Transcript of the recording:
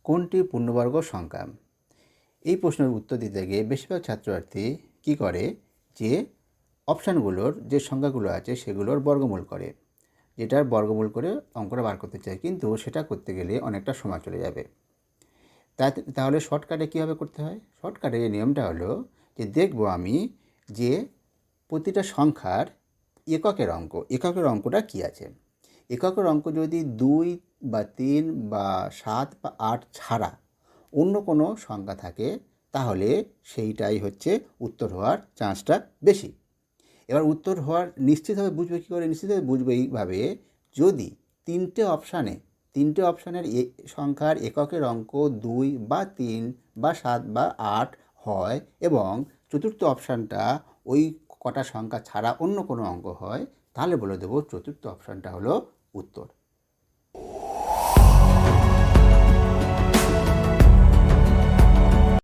কোনটি পূর্ণবর্গ সংখ্যা? এই প্রশ্নের উত্তর দিতে গিয়ে বেশিরভাগ ছাত্রছাত্রী কী করে, যে অপশানগুলোর যে সংখ্যাগুলো আছে সেগুলোর বর্গমূল করে, যেটার বর্গমূল করে অঙ্কটা বার করতে চায়, কিন্তু সেটা করতে গেলে অনেকটা সময় চলে যাবে। তাহলে শর্টকাটে কীভাবে করতে হয়? শর্টকাটে যে নিয়মটা হলো যে দেখব আমি যে প্রতিটা সংখ্যার এককের অঙ্কটা কী আছে। এককের অঙ্ক যদি 2 বা 3 বা 7 বা 8 ছাড়া অন্য কোনো সংখ্যা থাকে, তাহলে সেইটাই হচ্ছে উত্তর হওয়ার চান্সটা বেশি। এবার উত্তর হওয়ার নিশ্চিতভাবে বুঝবে কী করে? নিশ্চিতভাবে বুঝবে এইভাবে, যদি তিনটে অপশানের সংখ্যার এককের অঙ্ক 2 বা 3 বা 7 বা 8 হয় এবং চতুর্থ অপশানটা ওই কটা সংখ্যা ছাড়া অন্য কোনো অঙ্ক হয়, তাহলে বলে দেবো চতুর্থ অপশানটা হলো উত্তর।